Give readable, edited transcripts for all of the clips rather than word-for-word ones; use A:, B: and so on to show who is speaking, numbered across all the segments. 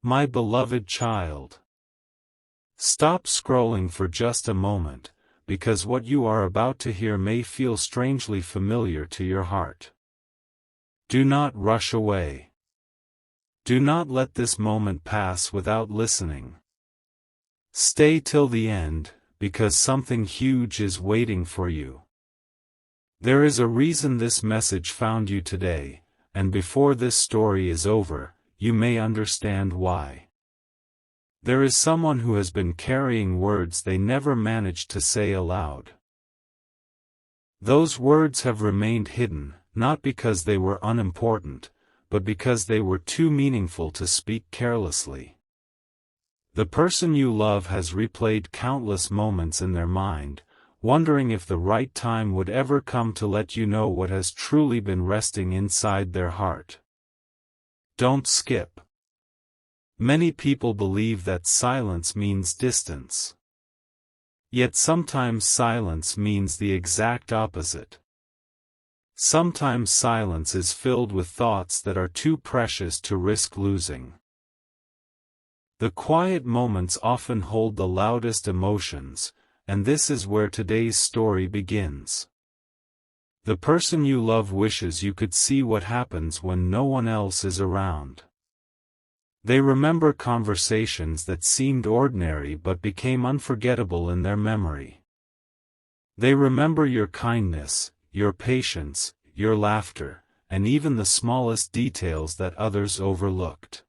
A: My beloved child. Stop scrolling for just a moment, because what you are about to hear may feel strangely familiar to your heart. Do not rush away. Do not let this moment pass without listening. Stay till the end, because something huge is waiting for you. There is a reason this message found you today, and before this story is over, you may understand why. There is someone who has been carrying words they never managed to say aloud. Those words have remained hidden, not because they were unimportant, but because they were too meaningful to speak carelessly. The person you love has replayed countless moments in their mind, wondering if the right time would ever come to let you know what has truly been resting inside their heart. Don't skip. Many people believe that silence means distance. Yet sometimes silence means the exact opposite. Sometimes silence is filled with thoughts that are too precious to risk losing. The quiet moments often hold the loudest emotions, and this is where today's story begins. The person you love wishes you could see what happens when no one else is around. They remember conversations that seemed ordinary but became unforgettable in their memory. They remember your kindness, your patience, your laughter, and even the smallest details that others overlooked.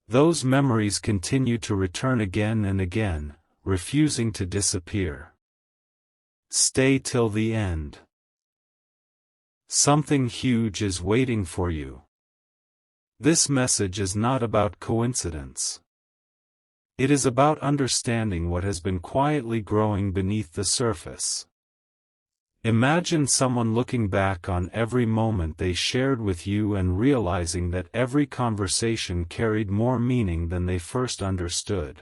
A: Those memories continue to return again and again, refusing to disappear. Stay till the end. Something huge is waiting for you. This message is not about coincidence. It is about understanding what has been quietly growing beneath the surface. Imagine someone looking back on every moment they shared with you and realizing that every conversation carried more meaning than they first understood.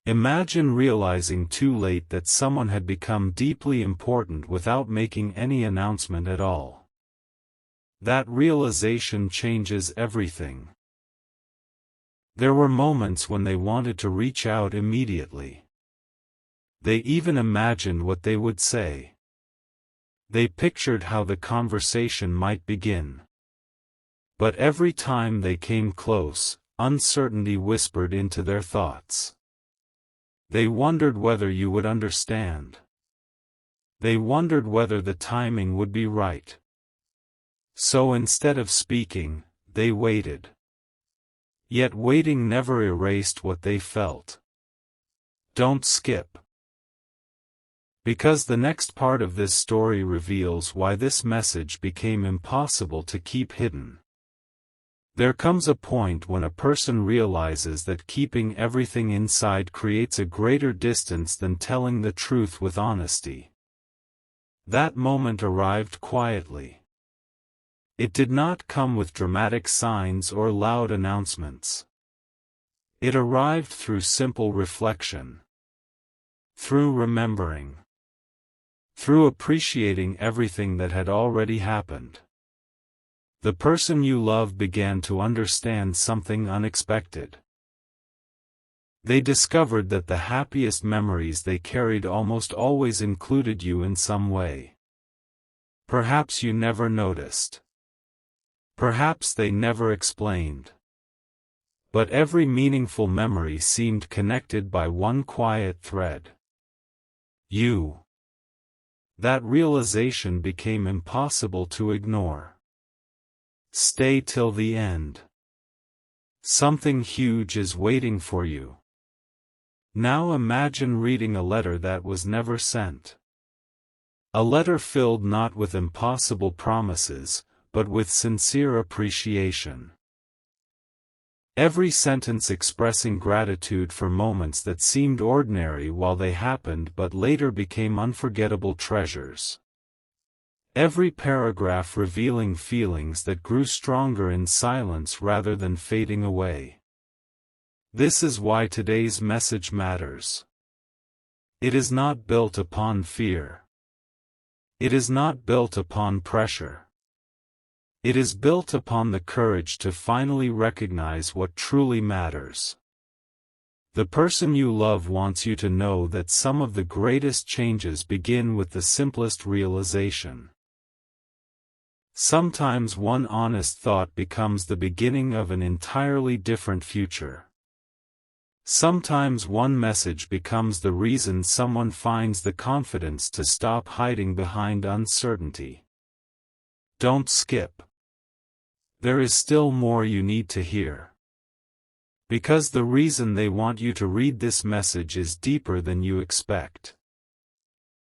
A: Imagine realizing too late that someone had become deeply important without making any announcement at all. That realization changes everything. There were moments when they wanted to reach out immediately. They even imagined what they would say. They pictured how the conversation might begin. But every time they came close, uncertainty whispered into their thoughts. They wondered whether you would understand. They wondered whether the timing would be right. So instead of speaking, they waited. Yet waiting never erased what they felt. Don't skip. Because the next part of this story reveals why this message became impossible to keep hidden. There comes a point when a person realizes that keeping everything inside creates a greater distance than telling the truth with honesty. That moment arrived quietly. It did not come with dramatic signs or loud announcements. It arrived through simple reflection. Through remembering. Through appreciating everything that had already happened. The person you love began to understand something unexpected. They discovered that the happiest memories they carried almost always included you in some way. Perhaps you never noticed. Perhaps they never explained. But every meaningful memory seemed connected by one quiet thread. You. That realization became impossible to ignore. Stay till the end. Something huge is waiting for you. Now imagine reading a letter that was never sent. A letter filled not with impossible promises, but with sincere appreciation. Every sentence expressing gratitude for moments that seemed ordinary while they happened but later became unforgettable treasures. Every paragraph revealing feelings that grew stronger in silence rather than fading away. This is why today's message matters. It is not built upon fear. It is not built upon pressure. It is built upon the courage to finally recognize what truly matters. The person you love wants you to know that some of the greatest changes begin with the simplest realization. Sometimes one honest thought becomes the beginning of an entirely different future. Sometimes one message becomes the reason someone finds the confidence to stop hiding behind uncertainty. Don't skip. There is still more you need to hear. Because the reason they want you to read this message is deeper than you expect.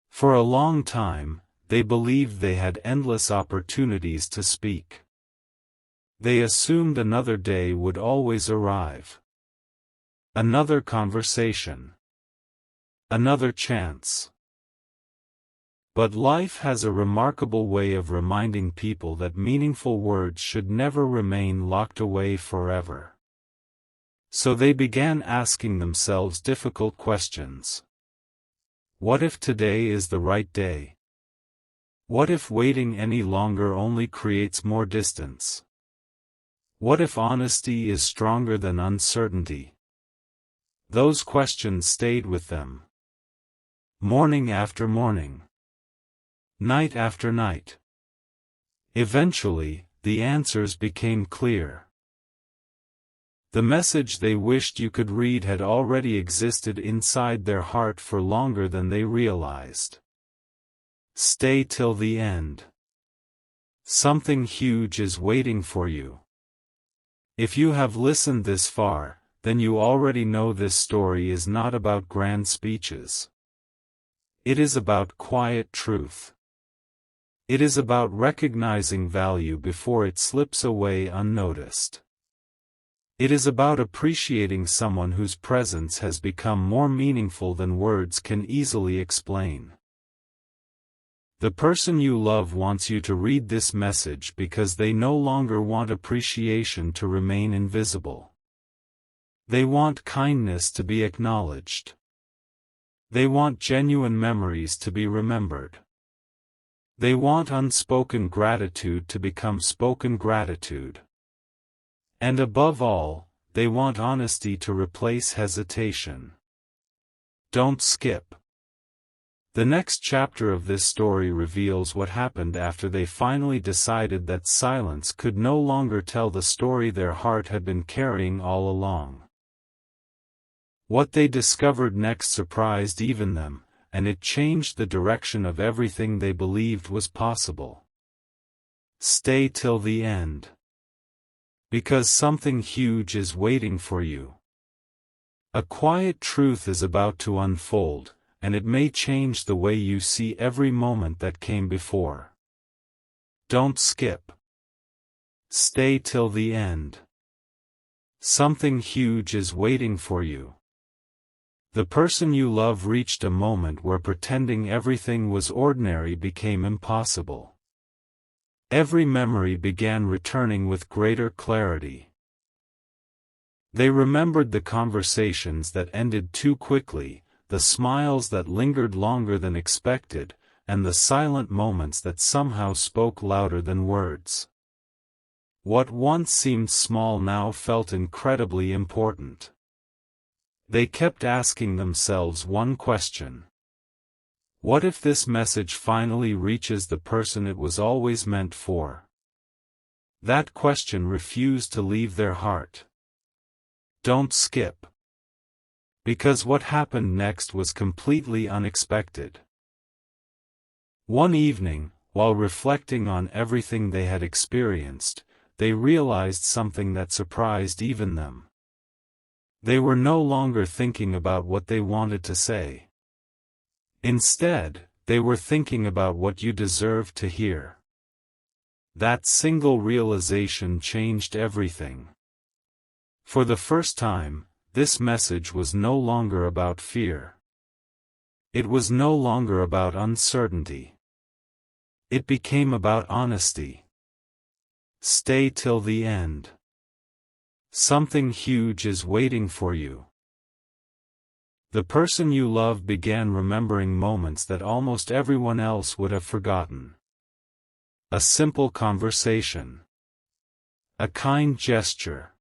A: For a long time, they believed they had endless opportunities to speak. They assumed another day would always arrive. Another conversation. Another chance. But life has a remarkable way of reminding people that meaningful words should never remain locked away forever. So they began asking themselves difficult questions. What if today is the right day? What if waiting any longer only creates more distance? What if honesty is stronger than uncertainty? Those questions stayed with them. Morning after morning. Night after night. Eventually, the answers became clear. The message they wished you could read had already existed inside their heart for longer than they realized. Stay till the end. Something huge is waiting for you. If you have listened this far, then you already know this story is not about grand speeches. It is about quiet truth. It is about recognizing value before it slips away unnoticed. It is about appreciating someone whose presence has become more meaningful than words can easily explain. The person you love wants you to read this message because they no longer want appreciation to remain invisible. They want kindness to be acknowledged. They want genuine memories to be remembered. They want unspoken gratitude to become spoken gratitude. And above all, they want honesty to replace hesitation. Don't skip. The next chapter of this story reveals what happened after they finally decided that silence could no longer tell the story their heart had been carrying all along. What they discovered next surprised even them, and it changed the direction of everything they believed was possible. Stay till the end. Because something huge is waiting for you. A quiet truth is about to unfold, and it may change the way you see every moment that came before. Don't skip. Stay till the end. Something huge is waiting for you. The person you love reached a moment where pretending everything was ordinary became impossible. Every memory began returning with greater clarity. They remembered the conversations that ended too quickly, the smiles that lingered longer than expected, and the silent moments that somehow spoke louder than words. What once seemed small now felt incredibly important. They kept asking themselves one question. What if this message finally reaches the person it was always meant for? That question refused to leave their heart. Don't skip. Because what happened next was completely unexpected. One evening, while reflecting on everything they had experienced, they realized something that surprised even them. They were no longer thinking about what they wanted to say. Instead, they were thinking about what you deserved to hear. That single realization changed everything. For the first time, this message was no longer about fear. It was no longer about uncertainty. It became about honesty. Stay till the end. Something huge is waiting for you. The person you love began remembering moments that almost everyone else would have forgotten. A simple conversation. A kind gesture.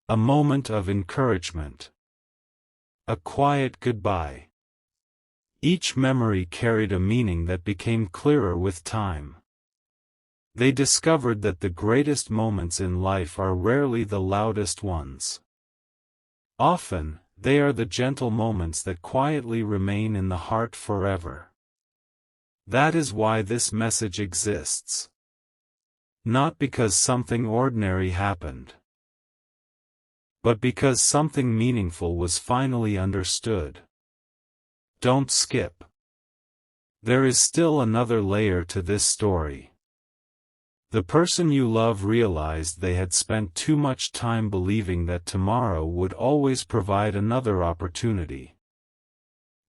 A: A moment of encouragement. A quiet goodbye. Each memory carried a meaning that became clearer with time. They discovered that the greatest moments in life are rarely the loudest ones. Often, they are the gentle moments that quietly remain in the heart forever. That is why this message exists. Not because something ordinary happened, but because something meaningful was finally understood. Don't skip. There is still another layer to this story. The person you love realized they had spent too much time believing that tomorrow would always provide another opportunity.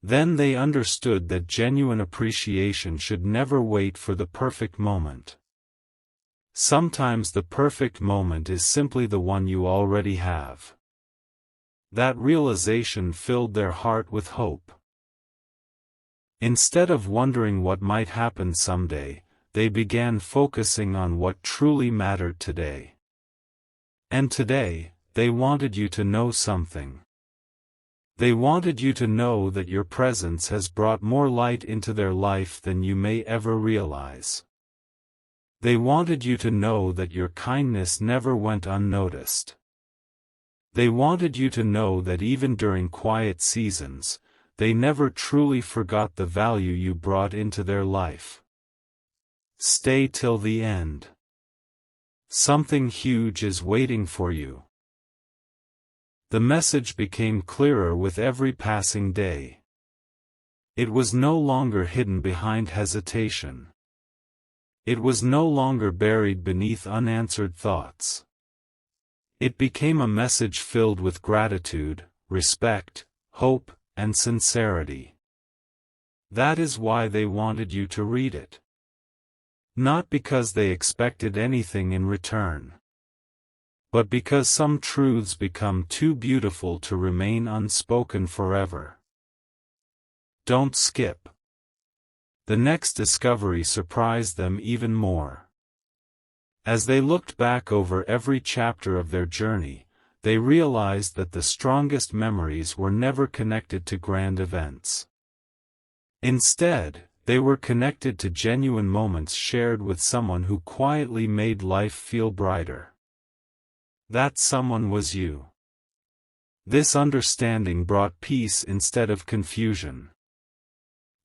A: Then they understood that genuine appreciation should never wait for the perfect moment. Sometimes the perfect moment is simply the one you already have. That realization filled their heart with hope. Instead of wondering what might happen someday, they began focusing on what truly mattered today. And today, they wanted you to know something. They wanted you to know that your presence has brought more light into their life than you may ever realize. They wanted you to know that your kindness never went unnoticed. They wanted you to know that even during quiet seasons, they never truly forgot the value you brought into their life. Stay till the end. Something huge is waiting for you. The message became clearer with every passing day. It was no longer hidden behind hesitation. It was no longer buried beneath unanswered thoughts. It became a message filled with gratitude, respect, hope, and sincerity. That is why they wanted you to read it. Not because they expected anything in return, but because some truths become too beautiful to remain unspoken forever. Don't skip. The next discovery surprised them even more. As they looked back over every chapter of their journey, they realized that the strongest memories were never connected to grand events. Instead, they were connected to genuine moments shared with someone who quietly made life feel brighter. That someone was you. This understanding brought peace instead of confusion.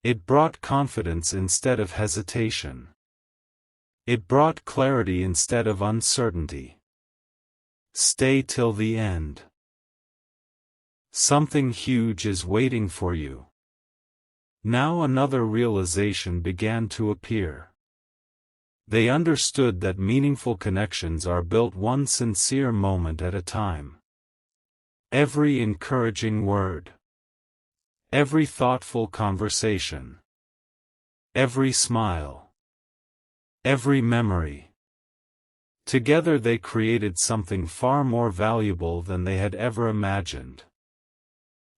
A: It brought confidence instead of hesitation. It brought clarity instead of uncertainty. Stay till the end. Something huge is waiting for you. Now another realization began to appear. They understood that meaningful connections are built one sincere moment at a time. Every encouraging word. Every thoughtful conversation. Every smile. Every memory. Together they created something far more valuable than they had ever imagined.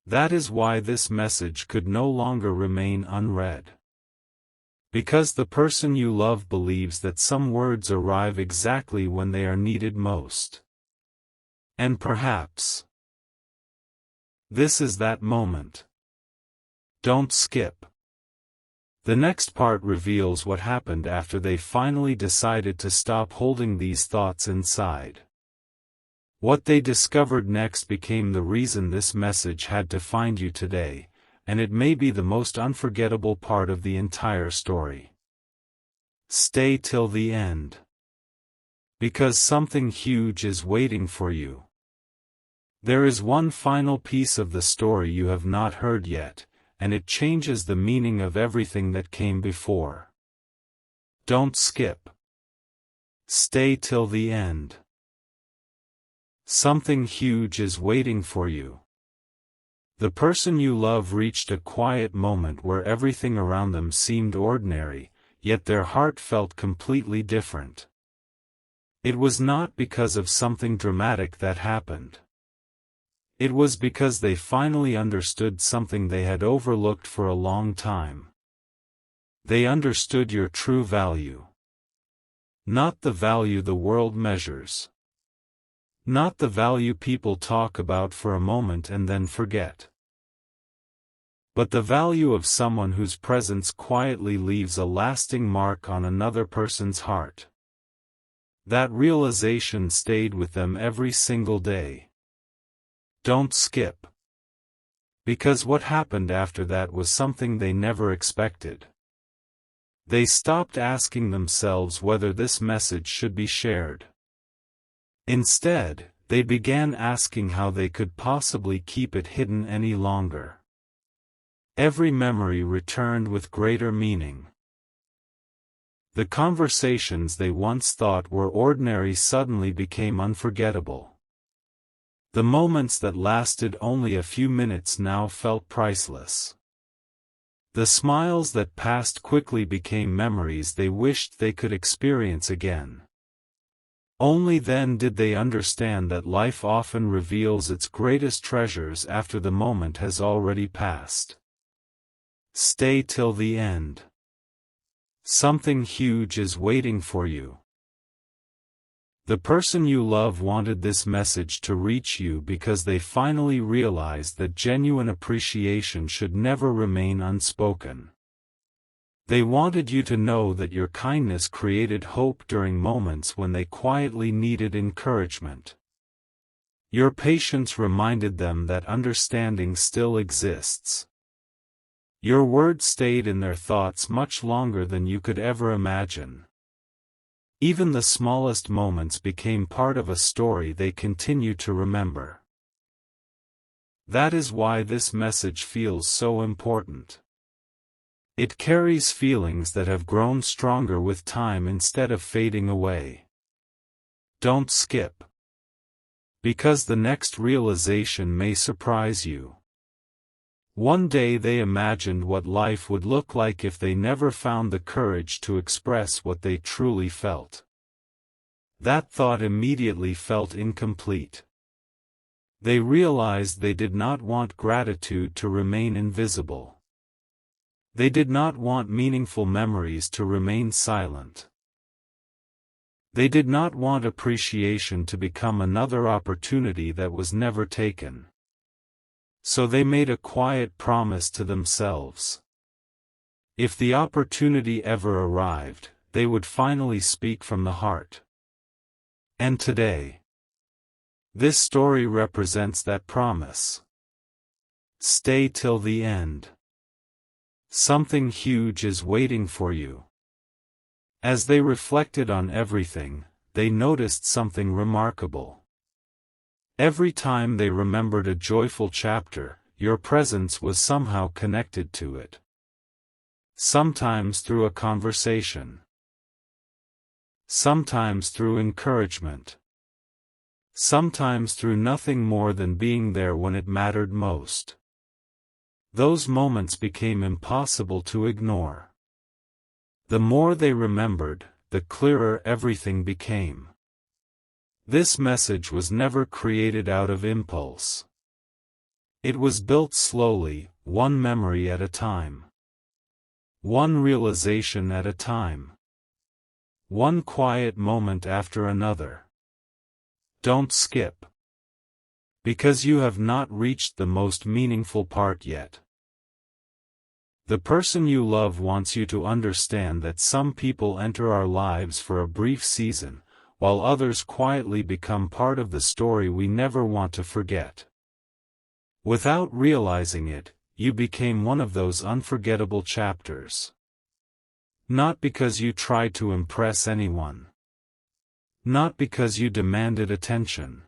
A: That is why this message could no longer remain unread. Because the person you love believes that some words arrive exactly when they are needed most. And perhaps this is that moment. Don't skip. The next part reveals what happened after they finally decided to stop holding these thoughts inside. What they discovered next became the reason this message had to find you today, and it may be the most unforgettable part of the entire story. Stay till the end. Because something huge is waiting for you. There is one final piece of the story you have not heard yet, and it changes the meaning of everything that came before. Don't skip. Stay till the end. Something huge is waiting for you. The person you love reached a quiet moment where everything around them seemed ordinary, yet their heart felt completely different. It was not because of something dramatic that happened. It was because they finally understood something they had overlooked for a long time. They understood your true value. Not the value the world measures. Not the value people talk about for a moment and then forget. But the value of someone whose presence quietly leaves a lasting mark on another person's heart. That realization stayed with them every single day. Don't skip. Because what happened after that was something they never expected. They stopped asking themselves whether this message should be shared. Instead, they began asking how they could possibly keep it hidden any longer. Every memory returned with greater meaning. The conversations they once thought were ordinary suddenly became unforgettable. The moments that lasted only a few minutes now felt priceless. The smiles that passed quickly became memories they wished they could experience again. Only then did they understand that life often reveals its greatest treasures after the moment has already passed. Stay till the end. Something huge is waiting for you. The person you love wanted this message to reach you because they finally realized that genuine appreciation should never remain unspoken. They wanted you to know that your kindness created hope during moments when they quietly needed encouragement. Your patience reminded them that understanding still exists. Your words stayed in their thoughts much longer than you could ever imagine. Even the smallest moments became part of a story they continue to remember. That is why this message feels so important. It carries feelings that have grown stronger with time instead of fading away. Don't skip. Because the next realization may surprise you. One day they imagined what life would look like if they never found the courage to express what they truly felt. That thought immediately felt incomplete. They realized they did not want gratitude to remain invisible. They did not want meaningful memories to remain silent. They did not want appreciation to become another opportunity that was never taken. So they made a quiet promise to themselves. If the opportunity ever arrived, they would finally speak from the heart. And today, this story represents that promise. Stay till the end. Something huge is waiting for you. As they reflected on everything, they noticed something remarkable. Every time they remembered a joyful chapter, your presence was somehow connected to it. Sometimes through a conversation. Sometimes through encouragement. Sometimes through nothing more than being there when it mattered most. Those moments became impossible to ignore. The more they remembered, the clearer everything became. This message was never created out of impulse. It was built slowly, one memory at a time. One realization at a time. One quiet moment after another. Don't skip. Because you have not reached the most meaningful part yet. The person you love wants you to understand that some people enter our lives for a brief season, while others quietly become part of the story we never want to forget. Without realizing it, you became one of those unforgettable chapters. Not because you tried to impress anyone. Not because you demanded attention.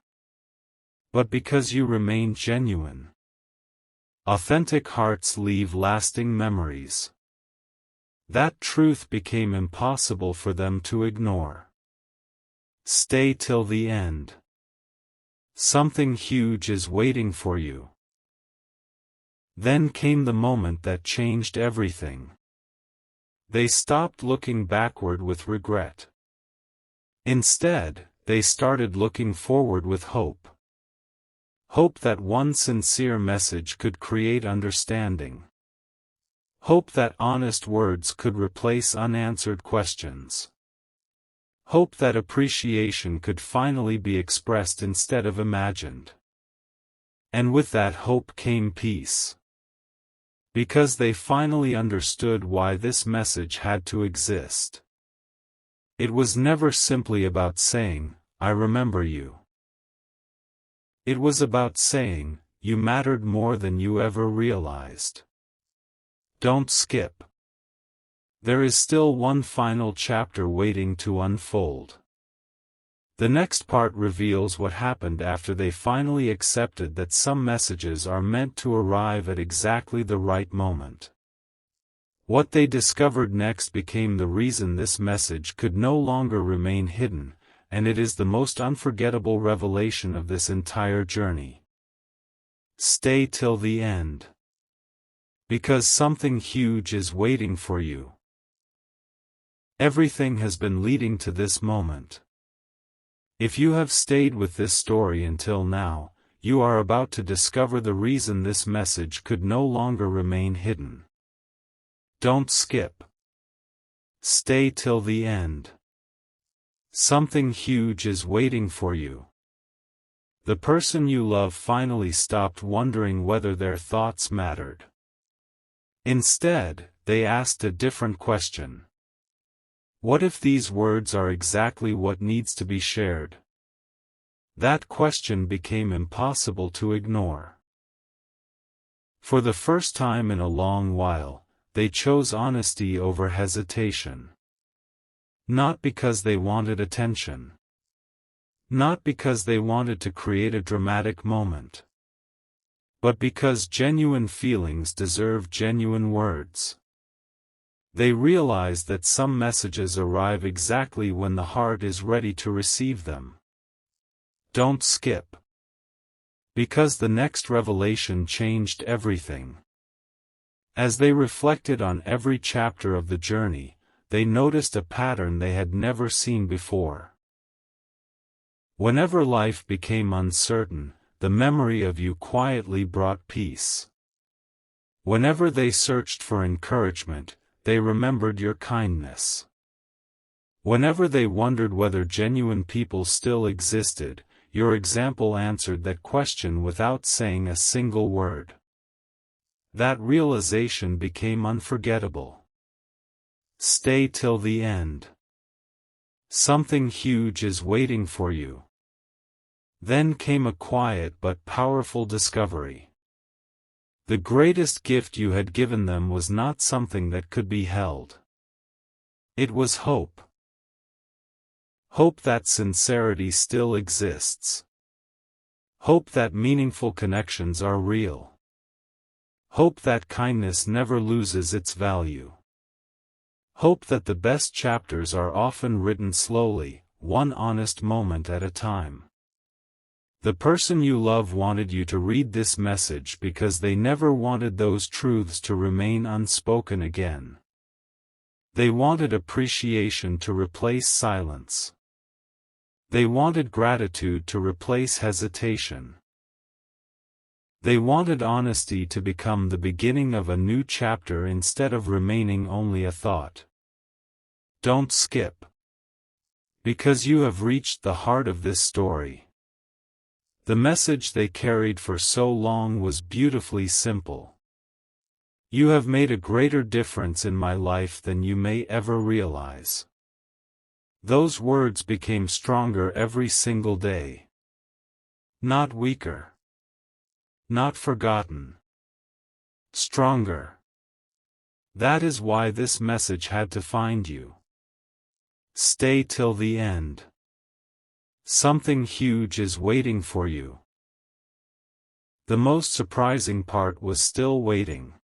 A: But because you remained genuine. Authentic hearts leave lasting memories. That truth became impossible for them to ignore. Stay till the end. Something huge is waiting for you. Then came the moment that changed everything. They stopped looking backward with regret. Instead, they started looking forward with hope. Hope that one sincere message could create understanding. Hope that honest words could replace unanswered questions. Hope that appreciation could finally be expressed instead of imagined. And with that hope came peace. Because they finally understood why this message had to exist. It was never simply about saying, "I remember you." It was about saying, "You mattered more than you ever realized." Don't skip. There is still one final chapter waiting to unfold. The next part reveals what happened after they finally accepted that some messages are meant to arrive at exactly the right moment. What they discovered next became the reason this message could no longer remain hidden, and it is the most unforgettable revelation of this entire journey. Stay till the end. Because something huge is waiting for you. Everything has been leading to this moment. If you have stayed with this story until now, you are about to discover the reason this message could no longer remain hidden. Don't skip. Stay till the end. Something huge is waiting for you. The person you love finally stopped wondering whether their thoughts mattered. Instead, they asked a different question. What if these words are exactly what needs to be shared? That question became impossible to ignore. For the first time in a long while, they chose honesty over hesitation. Not because they wanted attention. Not because they wanted to create a dramatic moment. But because genuine feelings deserve genuine words. They realized that some messages arrive exactly when the heart is ready to receive them. Don't skip. Because the next revelation changed everything. As they reflected on every chapter of the journey, they noticed a pattern they had never seen before. Whenever life became uncertain, the memory of you quietly brought peace. Whenever they searched for encouragement, they remembered your kindness. Whenever they wondered whether genuine people still existed, your example answered that question without saying a single word. That realization became unforgettable. Stay till the end. Something huge is waiting for you. Then came a quiet but powerful discovery. The greatest gift you had given them was not something that could be held. It was hope. Hope that sincerity still exists. Hope that meaningful connections are real. Hope that kindness never loses its value. Hope that the best chapters are often written slowly, one honest moment at a time. The person you love wanted you to read this message because they never wanted those truths to remain unspoken again. They wanted appreciation to replace silence. They wanted gratitude to replace hesitation. They wanted honesty to become the beginning of a new chapter instead of remaining only a thought. Don't skip. Because you have reached the heart of this story. The message they carried for so long was beautifully simple. You have made a greater difference in my life than you may ever realize. Those words became stronger every single day. Not weaker. Not forgotten. Stronger. That is why this message had to find you. Stay till the end. Something huge is waiting for you. The most surprising part was still waiting.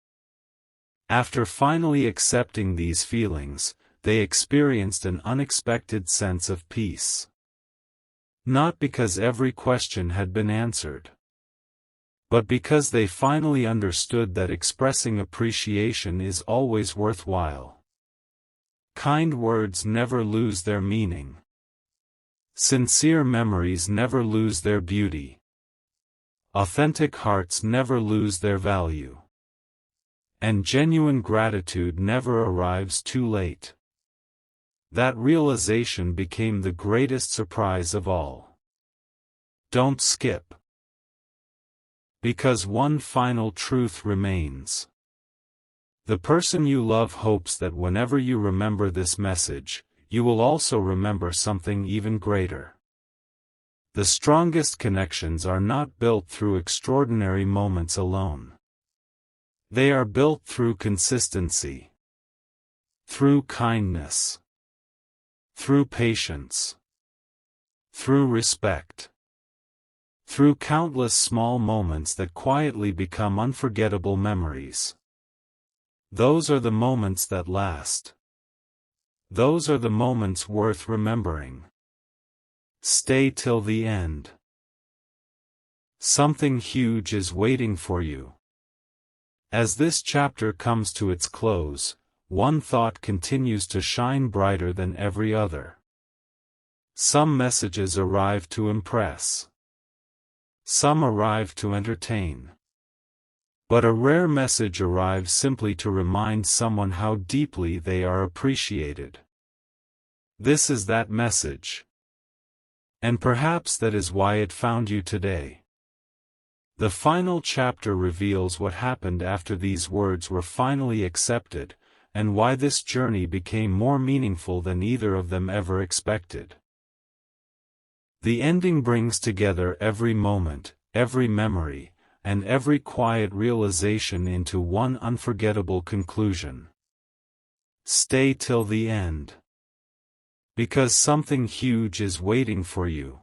A: After finally accepting these feelings, they experienced an unexpected sense of peace. Not because every question had been answered, but because they finally understood that expressing appreciation is always worthwhile. Kind words never lose their meaning. Sincere memories never lose their beauty. Authentic hearts never lose their value. And genuine gratitude never arrives too late. That realization became the greatest surprise of all. Don't skip. Because one final truth remains. The person you love hopes that whenever you remember this message, you will also remember something even greater. The strongest connections are not built through extraordinary moments alone. They are built through consistency, through kindness, through patience, through respect, through countless small moments that quietly become unforgettable memories. Those are the moments that last. Those are the moments worth remembering. Stay till the end. Something huge is waiting for you. As this chapter comes to its close, one thought continues to shine brighter than every other. Some messages arrive to impress. Some arrive to entertain. But a rare message arrives simply to remind someone how deeply they are appreciated. This is that message. And perhaps that is why it found you today. The final chapter reveals what happened after these words were finally accepted, and why this journey became more meaningful than either of them ever expected. The ending brings together every moment, every memory, and every quiet realization into one unforgettable conclusion. Stay till the end. Because something huge is waiting for you.